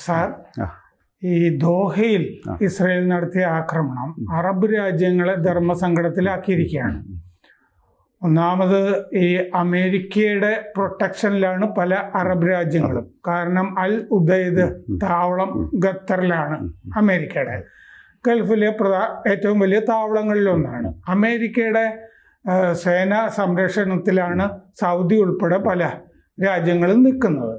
Sir, ഈ ദോഹയിൽ Israel നടത്തിയ ആക്രമണം അറബ് രാജ്യങ്ങളെ ധർമ്മസങ്കടത്തിലാക്കിയിരിക്കുകയാണ്. ഒന്നാമത് ഈ അമേരിക്കയുടെ പ്രൊട്ടക്ഷനിലാണ് പല അറബ് രാജ്യങ്ങളും. കാരണം അൽ ഉദൈദ് താവളം ഖത്തറിലാണ് അമേരിക്കയുടെ. ഗൾഫിലെ ഏറ്റവും വലിയ താവളങ്ങളിലൊന്നാണ്. അമേരിക്കയുടെ സേനാ സംരക്ഷണത്തിലാണ് സൗദി ഉൾപ്പെടെ പല രാജ്യങ്ങളും നിൽക്കുന്നത്.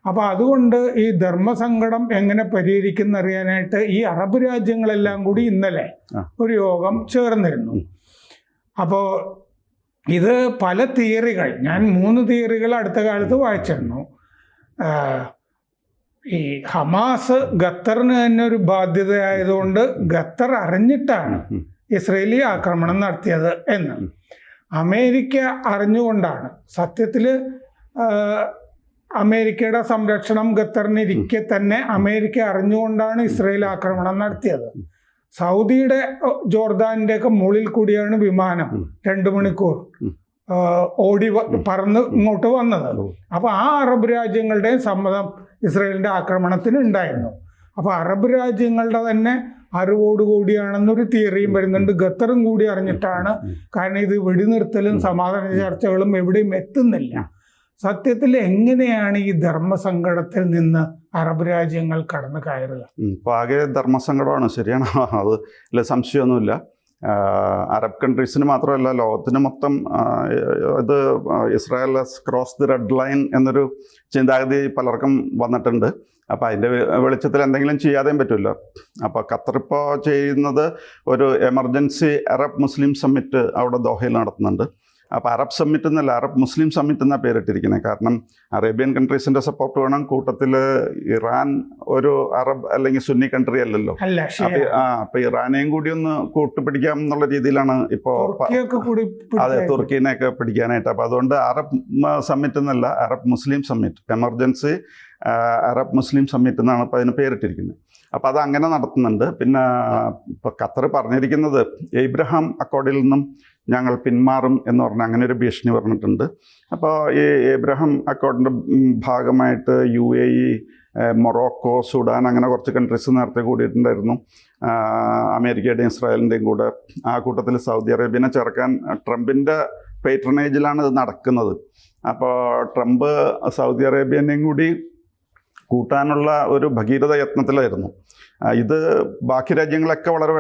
അപ്പോൾ അതുകൊണ്ട് ഈ ധർമ്മസങ്കടം എങ്ങനെ പരിഹരിക്കുന്നറിയാനായിട്ട് ഈ അറബ് രാജ്യങ്ങളെല്ലാം കൂടി ഇന്നലെ ഒരു യോഗം ചേർന്നിരുന്നു. അപ്പോൾ ഇത് പല തിയറികൾ, ഞാൻ 3 തിയറികൾ അടുത്ത കാലത്ത് വായിച്ചിരുന്നു. ഈ ഹമാസ് ഖത്തറിന് തന്നെ ഒരു ബാധ്യതയായതുകൊണ്ട് ഖത്തർ അറിഞ്ഞിട്ടാണ് ഇസ്രയേലി ആക്രമണം നടത്തിയത് എന്ന്. അമേരിക്ക അറിഞ്ഞുകൊണ്ടാണ്. സത്യത്തിൽ അമേരിക്കയുടെ സംരക്ഷണം ഖത്തറിനിരിക്കെ തന്നെ അമേരിക്ക അറിഞ്ഞുകൊണ്ടാണ് ഇസ്രയേൽ ആക്രമണം നടത്തിയത്. സൗദിയുടെ ജോർദാനിൻ്റെ ഒക്കെ മുകളിൽ കൂടിയാണ് വിമാനം 2 മണിക്കൂർ ഓടി പറന്ന് ഇങ്ങോട്ട് വന്നത്. അപ്പോൾ ആ അറബ് രാജ്യങ്ങളുടെയും സമ്മതം ഇസ്രയേലിൻ്റെ ആക്രമണത്തിന് ഉണ്ടായിരുന്നു. അപ്പോൾ അറബ് രാജ്യങ്ങളുടെ തന്നെ അറിവോടുകൂടിയാണെന്നൊരു തിയറിയും വരുന്നുണ്ട്. ഖത്തറും കൂടി അറിഞ്ഞിട്ടാണ്. കാരണം ഇത് വെടിനിർത്തലും സമാധാന ചർച്ചകളും എവിടെയും എത്തുന്നില്ല. സത്യത്തിൽ എങ്ങനെയാണ് ഈ ധർമ്മസങ്കടത്തിൽ നിന്ന് അറബ് രാജ്യങ്ങൾ കടന്നു കയറുക? ഇപ്പോൾ ആകെ ധർമ്മസങ്കടമാണ്, ശരിയാണ്, അതിൽ സംശയമൊന്നുമില്ല. അറബ് കൺട്രീസിന് മാത്രമല്ല, ലോകത്തിന് മൊത്തം ഇത് Israel cross the red line എന്നൊരു ചിന്താഗതി പലർക്കും വന്നിട്ടുണ്ട്. അപ്പോൾ അതിൻ്റെ വെളിച്ചത്തിൽ എന്തെങ്കിലും ചെയ്യാതെയും പറ്റില്ല. അപ്പോൾ ഖത്തർ ഇപ്പോൾ ചെയ്യുന്നത് ഒരു എമർജൻസി അറബ് മുസ്ലിം സമ്മിറ്റ് അവിടെ ദോഹയിൽ നടത്തുന്നുണ്ട്. അപ്പോൾ അറബ് സമ്മിറ്റ് എന്നല്ല, അറബ് മുസ്ലിം സമ്മിറ്റ് എന്നാണ് പേരിട്ടിരിക്കുന്നത്. കാരണം അറേബ്യൻ കൺട്രീസിൻ്റെ സപ്പോർട്ട് വേണം. കൂട്ടത്തിൽ ഇറാൻ ഒരു അറബ് അല്ലെങ്കിൽ സുന്നി കൺട്രി അല്ലല്ലോ. അപ്പോൾ ഇറാനെയും കൂടി ഒന്ന് കൂട്ടുപിടിക്കാം എന്നുള്ള രീതിയിലാണ് ഇപ്പോൾ. അതെ, തുർക്കീനെയൊക്കെ പിടിക്കാനായിട്ട്. അപ്പോൾ അതുകൊണ്ട് അറബ് സമ്മിറ്റ് എന്നല്ല, അറബ് മുസ്ലിം സമ്മിറ്റ്, എമർജൻസി അറബ് മുസ്ലിം സമ്മിറ്റ് എന്നാണ് ഇപ്പോൾ അതിന് പേരിട്ടിരിക്കുന്നത്. അപ്പോൾ അത് അങ്ങനെ നടത്തുന്നുണ്ട്. പിന്നെ ഇപ്പോൾ ഖത്തർ പറഞ്ഞിരിക്കുന്നത് ഏബ്രഹാം അക്കോർഡിൽ നിന്നും ഞങ്ങൾ പിന്മാറും എന്ന് പറഞ്ഞാൽ അങ്ങനെ ഒരു ഭീഷണി പറഞ്ഞിട്ടുണ്ട്. അപ്പോൾ ഈ ഏബ്രഹാം അക്കോർഡിൻ്റെ ഭാഗമായിട്ട് UAE, മൊറോക്കോ, സുഡാൻ അങ്ങനെ കുറച്ച് കൺട്രീസ് നേരത്തെ കൂടിയിട്ടുണ്ടായിരുന്നു. അമേരിക്കയുടെയും ഇസ്രായേലിൻ്റെയും കൂടെ. ആ കൂട്ടത്തിൽ സൗദി അറേബ്യനെ ചേർക്കാൻ ട്രംപിൻ്റെ പേട്രണേജിലാണ് ഇത് നടക്കുന്നത്. അപ്പോൾ ട്രംപ് സൗദി അറേബ്യനെയും കൂടി കൂട്ടാനുള്ള ഒരു ഭഗീരഥ യത്നത്തിലായിരുന്നു. ഇത് ബാക്കി രാജ്യങ്ങളൊക്കെ വളരെ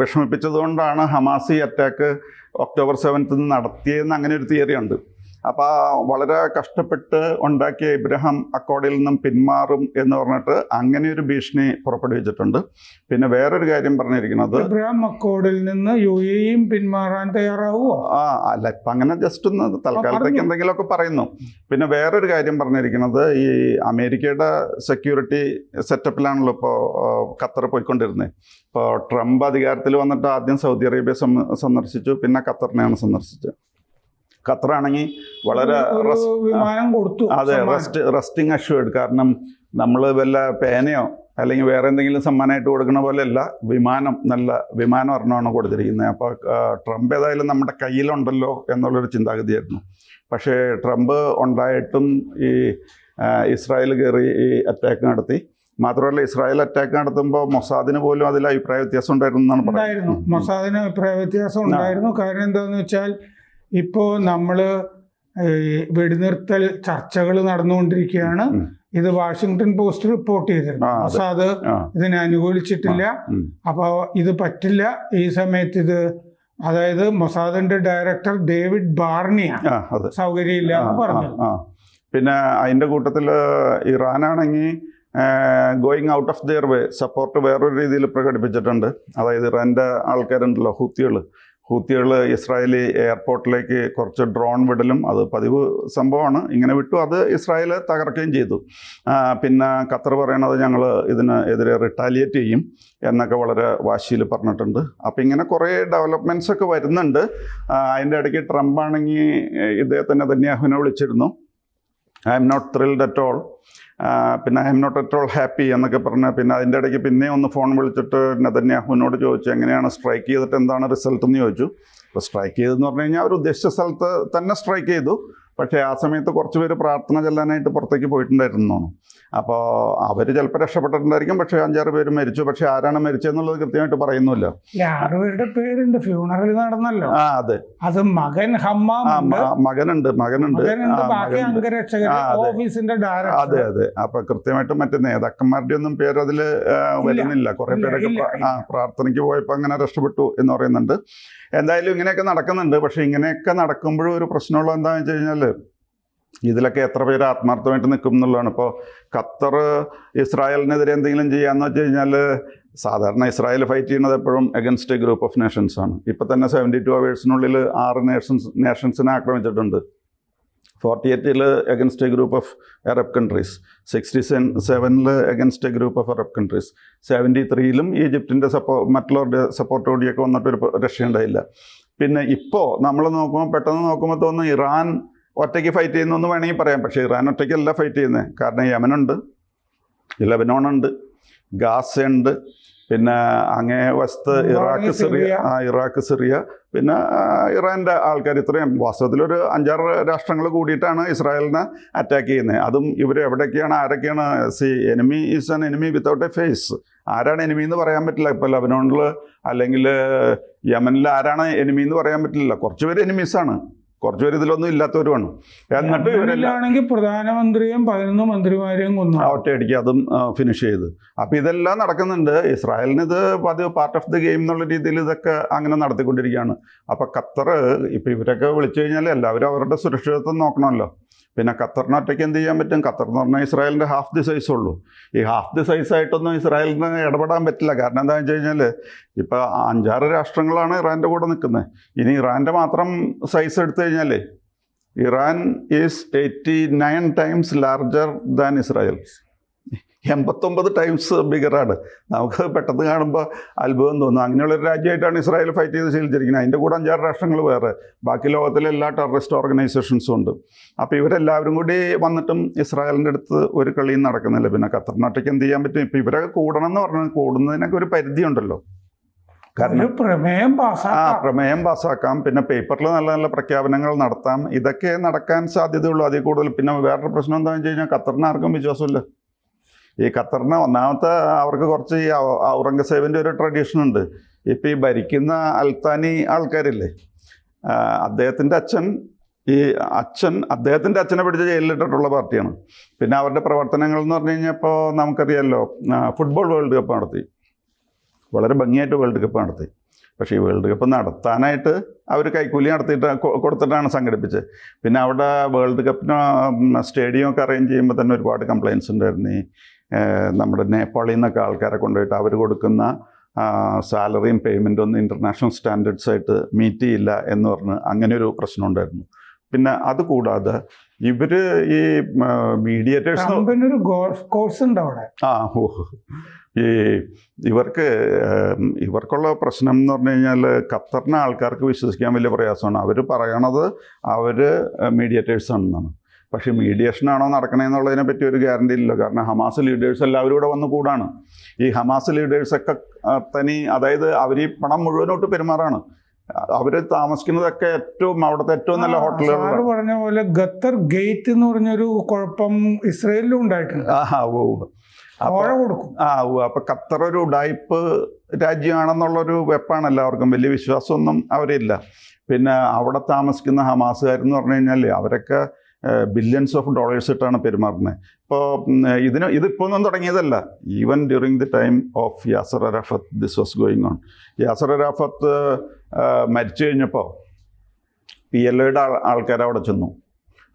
വിഷമിപ്പിച്ചതുകൊണ്ടാണ് ഹമാസ് ഈ അറ്റാക്ക് ഒക്ടോബർ 7 നടത്തിയതെന്ന് അങ്ങനെ ഒരു തിയറി ഉണ്ട്. അപ്പോൾ വളരെ കഷ്ടപ്പെട്ട് ഉണ്ടാക്കിയ ഇബ്രാഹിം അക്കോർഡിൽ നിന്നും പിന്മാറും എന്ന് പറഞ്ഞിട്ട് അങ്ങനെ ഒരു ഭീഷണി പുറപ്പെടുവിച്ചിട്ടുണ്ട്. പിന്നെ വേറൊരു കാര്യം പറഞ്ഞിരിക്കുന്നത്, ഇബ്രാഹിം അക്കോർഡിൽ നിന്ന് UAE പിന്മാറാൻ തയ്യാറാവുമോ? അല്ല, ഇപ്പം അങ്ങനെ ജസ്റ്റ് ഒന്ന് തൽക്കാലത്തേക്ക് എന്തെങ്കിലുമൊക്കെ പറയുന്നു. പിന്നെ വേറൊരു കാര്യം പറഞ്ഞിരിക്കുന്നത്, ഈ അമേരിക്കയുടെ സെക്യൂരിറ്റി സെറ്റപ്പിലാണല്ലോ ഇപ്പോൾ ഖത്തർ പോയിക്കൊണ്ടിരുന്നത്. ഇപ്പോൾ ട്രംപ് അധികാരത്തിൽ വന്നിട്ട് ആദ്യം സൗദി അറേബ്യ സന്ദർശിച്ചു, പിന്നെ ഖത്തറിനെയാണ് സന്ദർശിച്ചത്. ഖത്തറാണെങ്കിൽ വളരെ അതെ റെസ്റ്റിംഗ് അഷ്വേർഡ്. കാരണം നമ്മൾ വല്ല പേനയോ അല്ലെങ്കിൽ വേറെ എന്തെങ്കിലും സമ്മാനമായിട്ട് കൊടുക്കുന്ന പോലെയല്ല, നല്ല വിമാനം ഒരെണ്ണമാണ് കൊടുത്തിരിക്കുന്നത്. അപ്പോൾ ട്രംപ് ഏതായാലും നമ്മുടെ കയ്യിലുണ്ടല്ലോ എന്നുള്ളൊരു ചിന്താഗതിയായിരുന്നു. പക്ഷേ ട്രംപ് ഉണ്ടായിട്ടും ഈ ഇസ്രായേൽ കയറി ഈ അറ്റാക്ക് നടത്തി. മാത്രമല്ല, ഇസ്രായേൽ അറ്റാക്ക് നടത്തുമ്പോൾ മൊസാദിന് പോലും അതിൽ അഭിപ്രായ വ്യത്യാസം ഉണ്ടായിരുന്നു എന്നാണ് പറയുന്നത്. മൊസാദിന് അഭിപ്രായ വ്യത്യാസം ഉണ്ടായിരുന്നു. കാര്യം എന്താണെന്ന് വെച്ചാൽ, ഇപ്പോൾ നമ്മൾ വെടിനിർത്തൽ ചർച്ചകൾ നടന്നുകൊണ്ടിരിക്കുകയാണ്. ഇത് വാഷിങ്ടൺ പോസ്റ്റ് റിപ്പോർട്ട് ചെയ്തിരുന്നു. മൊസാദ് ഇതിനെ അനുകൂലിച്ചിട്ടില്ല. അപ്പോൾ ഇത് പറ്റില്ല. ഈ സമയത്ത് ഇത്, അതായത് മൊസാദിന്റെ ഡയറക്ടർ ഡേവിഡ് ബാർണിയ സൗകര്യമില്ല എന്ന് പറഞ്ഞു. പിന്നെ അതിൻ്റെ കൂട്ടത്തിൽ ഇറാനാണെങ്കിൽ going out of their way support വേറൊരു രീതിയിൽ പ്രകടിപ്പിച്ചിട്ടുണ്ട്. അതായത് ഇറാൻ്റെ ആൾക്കാരുണ്ടല്ലോ, ഹൂത്തികൾ ഇസ്രായേലി എയർപോർട്ടിലേക്ക് കുറച്ച് ഡ്രോൺ വിടലും, അത് പതിവ് സംഭവമാണ്, ഇങ്ങനെ വിട്ടു. അത് ഇസ്രായേൽ തകർക്കുകയും ചെയ്തു. പിന്നെ ഖത്തർ പറയണത് ഞങ്ങൾ ഇതിനെതിരെ റിട്ടാലിയേറ്റ് ചെയ്യും എന്നൊക്കെ വളരെ വാശിയിൽ പറഞ്ഞിട്ടുണ്ട്. അപ്പം ഇങ്ങനെ കുറേ ഡെവലപ്മെൻറ്റ്സ് ഒക്കെ വരുന്നുണ്ട്. അതിൻ്റെ ഇടയ്ക്ക് ട്രംപ് ആണെങ്കിൽ ഇദ്ദേഹത്തിനെ നെതന്യാഹുവിനെ വിളിച്ചിരുന്നു. I'm not thrilled at all, പിന്നെ I'm not at all happy എന്നൊക്കെ പറഞ്ഞ്. പിന്നെ അതിൻ്റെ ഇടയ്ക്ക് പിന്നെ ഒന്ന് ഫോൺ വിളിച്ചിട്ട് നെതന്യാഹുവിനോട് ചോദിച്ചു എങ്ങനെയാണ് സ്ട്രൈക്ക് ചെയ്തിട്ട് എന്താണ് റിസൾട്ട് എന്ന് ചോദിച്ചു. അപ്പോൾ സ്ട്രൈക്ക് ചെയ്തെന്ന് പറഞ്ഞു കഴിഞ്ഞാൽ അവർ ഉദ്ദേശിച്ച സ്ഥലത്ത് തന്നെ സ്ട്രൈക്ക് ചെയ്തു. പക്ഷേ ആ സമയത്ത് കുറച്ച് പേര് പ്രാർത്ഥന ചെല്ലാനായിട്ട് പുറത്തേക്ക് പോയിട്ടുണ്ടായിരുന്നു. അപ്പോൾ അവർ ചിലപ്പോൾ രക്ഷപ്പെട്ടിട്ടുണ്ടായിരിക്കും, പക്ഷേ 5-6 പേര് മരിച്ചു. പക്ഷേ ആരാണ് മരിച്ചതെന്നുള്ളത് കൃത്യമായിട്ട് പറയുന്നില്ല. 6 പേരുടെ പേരുണ്ട്, ഫ്യൂണറൽ നടന്നല്ലോ. അതെ, അത് മകൻ മകനുണ്ട്. ബാക്കി അംഗരക്ഷകർ, ഓഫീസിന്റെ ഡയറക്ടർ. അതെ അതെ. അപ്പൊ കൃത്യമായിട്ടും മറ്റേ നേതാക്കന്മാരുടെ ഒന്നും പേര് അതിൽ വരുന്നില്ല. കുറെ പേരൊക്കെ പ്രാർത്ഥനയ്ക്ക് പോയപ്പോൾ അങ്ങനെ രക്ഷപ്പെട്ടു എന്ന് പറയുന്നുണ്ട്. എന്തായാലും ഇങ്ങനെയൊക്കെ നടക്കുന്നുണ്ട്. പക്ഷെ ഇങ്ങനെയൊക്കെ നടക്കുമ്പോഴും ഒരു പ്രശ്നമുള്ളത് എന്താണെന്ന് വെച്ച് കഴിഞ്ഞാൽ ഇതിലൊക്കെ എത്ര പേര് ആത്മാർത്ഥമായിട്ട് നിൽക്കും എന്നുള്ളതാണ്. ഇപ്പോൾ ഖത്തർ ഇസ്രായേലിനെതിരെ എന്തെങ്കിലും ചെയ്യാന്ന് വെച്ച് കഴിഞ്ഞാൽ സാധാരണ ഇസ്രായേൽ ഫൈറ്റ് ചെയ്യുന്നത് എപ്പോഴും against A group of Nations ആണ്. ഇപ്പം തന്നെ 72 അവേഴ്സിനുള്ളിൽ 6 നേഷൻസിനെ ആക്രമിച്ചിട്ടുണ്ട്. 48 against A group of Arab countries, 67 against A group of Arab countries, 73 ഈജിപ്തിൻ്റെ മറ്റുള്ളവരുടെ സപ്പോർട്ടോടെയൊക്കെ വന്നിട്ടൊരു രക്ഷയുണ്ടായില്ല. പിന്നെ ഇപ്പോൾ നമ്മൾ പെട്ടെന്ന് നോക്കുമ്പോൾ തോന്നുന്നു ഇറാൻ ഒറ്റയ്ക്ക് ഫൈറ്റ് ചെയ്യുന്നു വേണമെങ്കിൽ പറയാം. പക്ഷേ ഇറാൻ ഒറ്റയ്ക്കല്ല ഫൈറ്റ് ചെയ്യുന്നത്. കാരണം യമനുണ്ട്, ലെബനോണുണ്ട്, ഗാസയുണ്ട്, പിന്നെ അങ്ങേ വശത്ത് ഇറാഖ്, സിറിയ, പിന്നെ ഇറാൻ്റെ ആൾക്കാർ. ഇത്രയും വാസ്തവത്തിലൊരു 5-6 രാഷ്ട്രങ്ങൾ കൂടിയിട്ടാണ് ഇസ്രായേലിനെ അറ്റാക്ക് ചെയ്യുന്നത്. അതും ഇവർ എവിടെയൊക്കെയാണ്, ആരൊക്കെയാണ്. Enemy is an enemy without a face. ആരാണ് എനിമി എന്ന് പറയാൻ പറ്റില്ല. ഇപ്പോൾ ലെബനോണിൽ അല്ലെങ്കിൽ യമനിൽ ആരാണ് എനിമി എന്ന് പറയാൻ പറ്റില്ല. കുറച്ച് പേര് എനിമീസാണ്, കുറച്ച് പേര് ഇതിലൊന്നും ഇല്ലാത്തവരുമാണ്. എന്നിട്ട് ഇവരെല്ലാണെങ്കിൽ പ്രധാനമന്ത്രിയും 11 മന്ത്രിമാരെയും കൊന്നു ഒറ്റയടിക്ക് അതും ഫിനിഷ് ചെയ്ത്. അപ്പം ഇതെല്ലാം നടക്കുന്നുണ്ട്. ഇസ്രായേലിന് ഇത് പാർട്ട് ഓഫ് ദി ഗെയിം എന്നുള്ള രീതിയിൽ ഇതൊക്കെ അങ്ങനെ നടത്തിക്കൊണ്ടിരിക്കുകയാണ്. അപ്പം ഖത്തർ ഇപ്പം ഇവരൊക്കെ വിളിച്ചു കഴിഞ്ഞാൽ എല്ലാവരും അവരുടെ സുരക്ഷിതത്വം നോക്കണമല്ലോ. പിന്നെ ഖത്തറിന് ഒറ്റയ്ക്ക് എന്ത് ചെയ്യാൻ പറ്റും? ഖത്തർ എന്ന് പറഞ്ഞാൽ ഇസ്രായേലിൻ്റെ ഹാഫ് ദി സൈസ് ഉള്ളൂ. ഈ ഹാഫ് ദി സൈസായിട്ടൊന്നും ഇസ്രായേലിന് ഇടപെടാൻ പറ്റില്ല. കാരണം എന്താണെന്ന് വെച്ച് കഴിഞ്ഞാൽ ഇപ്പോൾ 5-6 രാഷ്ട്രങ്ങളാണ് ഇറാൻ്റെ കൂടെ നിൽക്കുന്നത്. ഇനി ഇറാൻ്റെ മാത്രം സൈസ് എടുത്തു കഴിഞ്ഞാൽ Iran is 89 times larger than Israel. 89 times ബിഗറാണ്. നമുക്ക് പെട്ടെന്ന് കാണുമ്പോൾ അത്ഭുതം തോന്നും. അങ്ങനെയുള്ളൊരു രാജ്യമായിട്ടാണ് ഇസ്രായേൽ ഫൈറ്റ് ചെയ്ത് ശീലിച്ചിരിക്കുന്നത്. അതിൻ്റെ കൂടെ 5-6 രാഷ്ട്രങ്ങൾ വേറെ, ബാക്കി ലോകത്തിലെ എല്ലാ ടെററിസ്റ്റ് ഓർഗനൈസേഷൻസും ഉണ്ട്. അപ്പോൾ ഇവരെല്ലാവരും കൂടി വന്നിട്ടും ഇസ്രായേലിൻ്റെ അടുത്ത് ഒരു കളിയും നടക്കുന്നില്ല. പിന്നെ ഖത്തറിനൊറ്റയ്ക്ക് എന്ത് ചെയ്യാൻ പറ്റും? ഇപ്പോൾ ഇവരൊക്കെ കൂടണം എന്ന് പറഞ്ഞാൽ കൂടുന്നതിനൊക്കെ ഒരു പരിധിയുണ്ടല്ലോ. കാരണം പ്രമേയം പാസ്സാക്കാം, പിന്നെ പേപ്പറിൽ നല്ല നല്ല പ്രഖ്യാപനങ്ങൾ നടത്താം. ഇതൊക്കെ നടക്കാൻ സാധ്യതയുള്ളൂ, അതിൽ കൂടുതൽ. പിന്നെ വേറൊരു പ്രശ്നം എന്താണെന്ന് വെച്ച് കഴിഞ്ഞാൽ ഖത്തറിന് ആർക്കും വിശ്വാസമില്ല. ഈ ഖത്തറിന് ഒന്നാമത്തെ അവർക്ക് കുറച്ച് ഈ ഔറംഗസേബിൻ്റെ ഒരു ട്രഡീഷൻ ഉണ്ട്. ഇപ്പം ഈ ഭരിക്കുന്ന അൽത്താനി ആൾക്കാരില്ലേ, അദ്ദേഹത്തിൻ്റെ അച്ഛനെ പിടിച്ച് ജയിലിലിട്ടിട്ടുള്ള പാർട്ടിയാണ്. പിന്നെ അവരുടെ പ്രവർത്തനങ്ങൾ എന്ന് പറഞ്ഞു കഴിഞ്ഞാൽ ഇപ്പോൾ നമുക്കറിയാമല്ലോ, ഫുട്ബോൾ വേൾഡ് കപ്പ് നടത്തി, വളരെ ഭംഗിയായിട്ട് വേൾഡ് കപ്പ് നടത്തി. പക്ഷേ ഈ വേൾഡ് കപ്പ് നടത്താനായിട്ട് അവർ കൈക്കൂലി കൊടുത്തിട്ടാണ് സംഘടിപ്പിച്ചത്. പിന്നെ അവിടെ വേൾഡ് കപ്പിന് സ്റ്റേഡിയമൊക്കെ അറേഞ്ച് ചെയ്യുമ്പോൾ തന്നെ ഒരുപാട് കംപ്ലയിൻസ് ഉണ്ടായിരുന്നു. നമ്മുടെ നേപ്പാളിൽ നിന്നൊക്കെ ആൾക്കാരെ കൊണ്ടുപോയിട്ട് അവർ കൊടുക്കുന്ന സാലറിയും പേയ്മെൻറ്റും ഒന്നും ഇൻ്റർനാഷണൽ സ്റ്റാൻഡേർഡ്സായിട്ട് മീറ്റ് ചെയ്യില്ല എന്ന് പറഞ്ഞ് അങ്ങനെ ഒരു പ്രശ്നം ഉണ്ടായിരുന്നു. പിന്നെ അതുകൂടാതെ ഇവർ ഈ മീഡിയേറ്റേഴ്സ് ഗോൾഫ് കോഴ്സ് ഉണ്ട് അവിടെ. ഇവർക്കുള്ള പ്രശ്നം എന്ന് പറഞ്ഞു കഴിഞ്ഞാൽ ഖത്തറിനെ ആൾക്കാർക്ക് വിശ്വസിക്കാൻ വലിയ പ്രയാസമാണ്. അവർ പറയണത് അവർ മീഡിയേറ്റേഴ്സാണെന്നാണ്. പക്ഷേ മീഡിയേഷനാണോ നടക്കണമെന്നുള്ളതിനെ പറ്റി ഒരു ഗ്യാരണ്ടി ഇല്ല. കാരണം ഹമാസ് ലീഡേഴ്സ് എല്ലാവരും കൂടെ വന്ന് കൂടാണ്. ഈ ഹമാസ് ലീഡേഴ്സൊക്കെ അതായത് അവർ ഈ പണം മുഴുവനോട്ട് പെരുമാറാണ്. അവർ താമസിക്കുന്നതൊക്കെ അവിടുത്തെ ഏറ്റവും നല്ല ഹോട്ടലുകൾ. പറഞ്ഞ പോലെ ഖത്തർ ഗേറ്റ് എന്ന് പറഞ്ഞൊരു കുഴപ്പം ഇസ്രയേലിലും ഉണ്ടായിട്ടുണ്ട്. അപ്പൊ ഖത്തർ ഒരു ഉഡായിപ്പ് രാജ്യമാണെന്നുള്ളൊരു വെപ്പാണ് എല്ലാവർക്കും. വലിയ വിശ്വാസമൊന്നും അവരില്ല. പിന്നെ അവിടെ താമസിക്കുന്ന ഹമാസുകാരെന്ന് പറഞ്ഞു കഴിഞ്ഞാൽ അവരൊക്കെ ബില്യൺസ് ഓഫ് ഡോളേഴ്സ് ഇട്ടാണ് പെരുമാറുന്നത്. ഇപ്പോൾ ഇതിപ്പോൾ ഒന്നും തുടങ്ങിയതല്ല. Even during the time of Yasser Arafat this was going on. Yasser Arafat മരിച്ചു കഴിഞ്ഞപ്പോൾ PLOയുടെ ആൾക്കാർ അവിടെ ചെന്നു.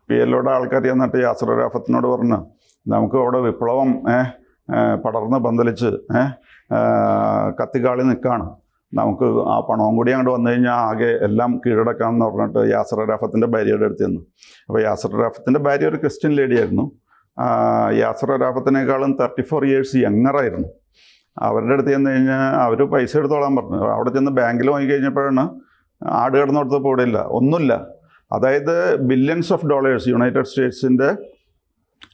PLOയുടെ ആൾക്കാർ ചെന്നിട്ട് യാസർ അറാഫത്തിനോട് പറഞ്ഞു, നമുക്ക് അവിടെ വിപ്ലവം പടർന്ന് പന്തലിച്ച് കത്തിക്കാളി നിൽക്കുകയാണ്, നമുക്ക് ആ പണവും കൂടി അങ്ങോട്ട് വന്നു കഴിഞ്ഞാൽ ആകെ എല്ലാം കീഴടക്കാമെന്ന് പറഞ്ഞിട്ട് യാസർ അറാഫത്തിൻ്റെ ഭാര്യയുടെ അടുത്ത് ചെന്നു. അപ്പോൾ യാസർ അറാഫത്തിൻ്റെ ഭാര്യ ഒരു ക്രിസ്ത്യൻ ലേഡിയായിരുന്നു. യാസർ അറാഫത്തിനേക്കാളും 34 years യങ്ങറായിരുന്നു. അവരുടെ അടുത്ത് ചെന്ന് കഴിഞ്ഞാൽ അവർ പൈസ എടുത്തോളാൻ പറഞ്ഞു. അവിടെ ചെന്ന് ബാങ്കിൽ വാങ്ങിക്കഴിഞ്ഞപ്പോഴാണ് ആട് കിടന്നിടത്ത് പോടില്ല, ഒന്നുമില്ല. അതായത് ബില്യൺസ് ഓഫ് ഡോളേഴ്സ് യുണൈറ്റഡ് സ്റ്റേറ്റ്സിൻ്റെ,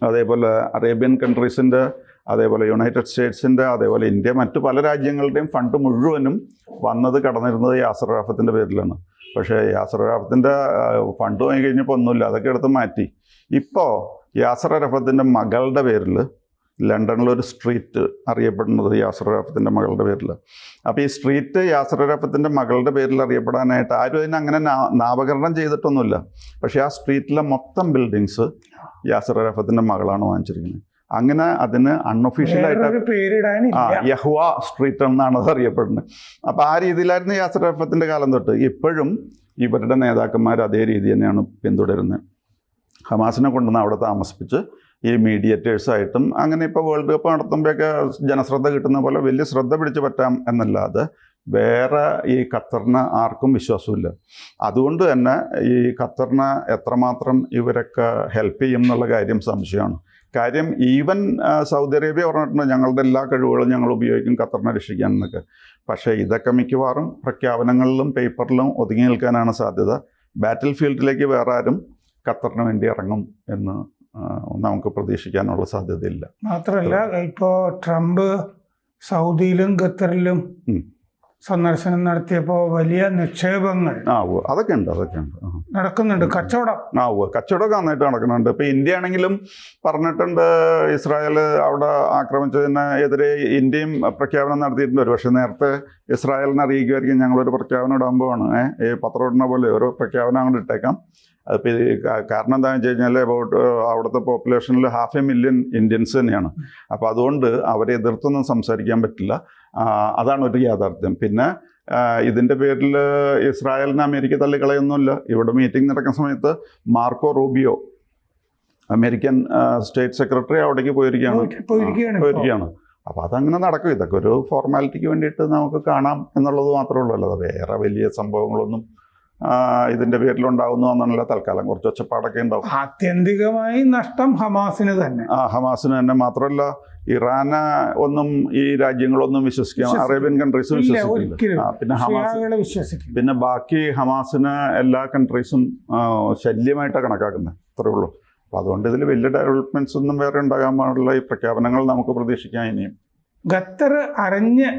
അതേപോലെ അറേബ്യൻ കൺട്രീസിൻ്റെ, അതേപോലെ യുണൈറ്റഡ് സ്റ്റേറ്റ്സിൻ്റെ, അതേപോലെ ഇന്ത്യ, മറ്റു പല രാജ്യങ്ങളുടെയും ഫണ്ട് മുഴുവനും കടന്നിരുന്നത് യാസർ അറാഫത്തിൻ്റെ പേരിലാണ്. പക്ഷേ യാസർ അറഫത്തിൻ്റെ ഫണ്ട് വാങ്ങി കഴിഞ്ഞപ്പോൾ ഒന്നുമില്ല, അതൊക്കെ എടുത്ത് മാറ്റി. ഇപ്പോൾ യാസർ അറഫത്തിൻ്റെ മകളുടെ പേരിൽ ലണ്ടനിലൊരു സ്ട്രീറ്റ് അറിയപ്പെടുന്നത് യാസർ അറഫത്തിൻ്റെ മകളുടെ പേരിൽ. അപ്പോൾ ഈ സ്ട്രീറ്റ് യാസർ അറഫത്തിൻ്റെ മകളുടെ പേരിൽ അറിയപ്പെടാനായിട്ട് ആരും അതിന് അങ്ങനെ നാമകരണം ചെയ്തിട്ടൊന്നുമില്ല. പക്ഷേ ആ സ്ട്രീറ്റിലെ മൊത്തം ബിൽഡിങ്സ് യാസർ അറഫത്തിൻ്റെ മകളാണ് വാങ്ങിച്ചിരിക്കുന്നത്. അങ്ങനെ അതിന് അൺഒഫീഷ്യലായിട്ട് യഹ്വ സ്ട്രീറ്റ് എന്നാണ് അത് അറിയപ്പെടുന്നത്. അപ്പോൾ ആ രീതിയിലായിരുന്നു യാസർ അറഫത്തിൻ്റെ കാലം തൊട്ട്. ഇപ്പോഴും ഇവരുടെ നേതാക്കന്മാർ അതേ രീതി തന്നെയാണ് പിന്തുടരുന്നത്. ഹമാസിനെ കൊണ്ടുവന്ന് അവിടെ താമസിപ്പിച്ച് ഈ മീഡിയേറ്റേഴ്സായിട്ടും അങ്ങനെ ഇപ്പോൾ വേൾഡ് കപ്പ് നടത്തുമ്പോഴൊക്കെ ജനശ്രദ്ധ കിട്ടുന്ന പോലെ വലിയ ശ്രദ്ധ പിടിച്ചു പറ്റാം എന്നല്ലാതെ വേറെ ഈ ഖത്തറിന് ആർക്കും വിശ്വാസമില്ല. അതുകൊണ്ട് തന്നെ ഈ ഖത്തറിനെ എത്രമാത്രം ഇവരൊക്കെ ഹെൽപ്പ് ചെയ്യും എന്നുള്ള കാര്യം സംശയമാണ്. കാര്യം ഈവൻ സൗദി അറേബ്യ പറഞ്ഞിട്ടുണ്ട് ഞങ്ങളുടെ എല്ലാ കഴിവുകളും ഞങ്ങൾ ഉപയോഗിക്കും ഖത്തറിനെ രക്ഷിക്കാൻ എന്നൊക്കെ. പക്ഷേ ഇതൊക്കെ മിക്കവാറും പ്രഖ്യാപനങ്ങളിലും പേപ്പറിലും ഒതുങ്ങി നിൽക്കാനാണ് സാധ്യത. ബാറ്റിൽ ഫീൽഡിലേക്ക് വേറെ ആരും ഖത്തറിന് വേണ്ടി ഇറങ്ങും എന്ന് നമുക്ക് പ്രതീക്ഷിക്കാനുള്ള സാധ്യതയില്ല. മാത്രമല്ല ഇപ്പോൾ ട്രംപ് സൗദിയിലും ഖത്തറിലും സന്ദർശനം നടത്തിയപ്പോൾ വലിയ നിക്ഷേപങ്ങൾ അതൊക്കെ ഉണ്ട് നടക്കുന്നുണ്ട്. കച്ചവടമൊക്കെ നന്നായിട്ട് നടക്കുന്നുണ്ട്. ഇപ്പോൾ ഇന്ത്യ ആണെങ്കിലും പറഞ്ഞിട്ടുണ്ട് ഇസ്രായേൽ അവിടെ ആക്രമിച്ചതിനെതിരെ ഇന്ത്യയും പ്രഖ്യാപനം നടത്തിയിട്ടുണ്ട്. ഒരു പക്ഷേ നേരത്തെ ഇസ്രായേലിനെ അറിയിക്കുമായിരിക്കും ഞങ്ങളൊരു പ്രഖ്യാപനം ഇടാൻ പോവാണ്, ഈ പത്രം ഇടുന്ന പോലെ ഒരു പ്രഖ്യാപനം അങ്ങോട്ട് ഇട്ടേക്കാം. അതിപ്പോൾ കാരണം എന്താണെന്ന് വെച്ച് കഴിഞ്ഞാൽ അവിടുത്തെ പോപ്പുലേഷനിൽ 500,000 ഇന്ത്യൻസ് തന്നെയാണ്. അപ്പോൾ അതുകൊണ്ട് അവരെ എതിർത്തൊന്നും സംസാരിക്കാൻ പറ്റില്ല. അതാണ് ഒരു യാഥാർത്ഥ്യം. പിന്നെ ഇതിൻ്റെ പേരിൽ ഇസ്രായേലിനെ അമേരിക്ക തള്ളിക്കളയൊന്നുമില്ല. ഇവിടെ മീറ്റിംഗ് നടക്കുന്ന സമയത്ത് Marco Rubio American state secretary അവിടേക്ക് പോയിരിക്കുകയാണ്. അപ്പോൾ അതങ്ങനെ നടക്കും. ഇതൊക്കെ ഒരു ഫോർമാലിറ്റിക്ക് വേണ്ടിയിട്ട് നമുക്ക് കാണാം എന്നുള്ളത് മാത്രമേ ഉള്ളൂ. അല്ലാതെ വേറെ വലിയ സംഭവങ്ങളൊന്നും ഇതിൻ്റെ പേരിലുണ്ടാവുന്നു എന്നുള്ള തൽക്കാലം കുറച്ച് ഒച്ചപ്പാടൊക്കെ ഉണ്ടാവും. ആത്യന്തികമായി നഷ്ടം ഹമാസിന് തന്നെ. ഹമാസിന് തന്നെ. മാത്രമല്ല ഇറാനെ ഒന്നും ഈ രാജ്യങ്ങളൊന്നും വിശ്വസിക്കാം, അറേബ്യൻ കൺട്രീസ് വിശ്വസിക്കില്ല. പിന്നെ ബാക്കി ഹമാസിനെ എല്ലാ കൺട്രീസും ശല്യമായിട്ടാണ് കണക്കാക്കുന്നത്. അത്രേ ഉള്ളൂ. അപ്പോൾ അതുകൊണ്ട് ഇതിൽ വലിയ ഡെവലപ്മെന്റ്സ് ഒന്നും വേറെ ഉണ്ടാകാൻ പാടുള്ള ഈ പ്രഖ്യാപനങ്ങൾ നമുക്ക് പ്രതീക്ഷിക്കാം ഇനിയും. ഖത്തർ അറിഞ്ഞ്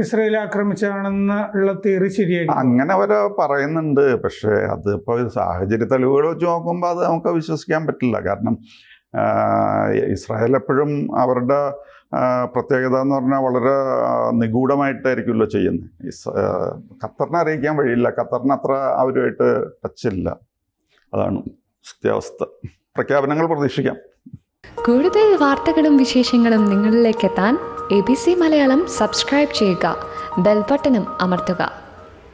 ഇസ്രയേൽ ആക്രമിച്ചാണെന്നുള്ള തിയറി ശരിയായി അങ്ങനെ അവർ പറയുന്നുണ്ട്. പക്ഷേ അതിപ്പോൾ സാഹചര്യ തെളിവുകൾ വെച്ച് നോക്കുമ്പോൾ അത് നമുക്ക് വിശ്വസിക്കാൻ പറ്റില്ല. കാരണം ഇസ്രായേൽ എപ്പോഴും അവരുടെ പ്രത്യേകത എന്ന് പറഞ്ഞാൽ വളരെ നിഗൂഢമായിട്ടായിരിക്കുമല്ലോ ചെയ്യുന്നത്. ഖത്തറിനെ അറിയിക്കാൻ വഴിയില്ല. ഖത്തറിന് അത്ര അവരുമായിട്ട് ടച്ചില്ല. അതാണ് സത്യാവസ്ഥ. പ്രഖ്യാപനങ്ങൾ പ്രതീക്ഷിക്കാം. കൂടുതൽ വാർത്തകളും വിശേഷങ്ങളും നിങ്ങളിലേക്ക് എത്താൻ ABC മലയാളം സബ്സ്ക്രൈബ് ചെയ്യുക, ബെൽ ബട്ടണും അമർത്തുക.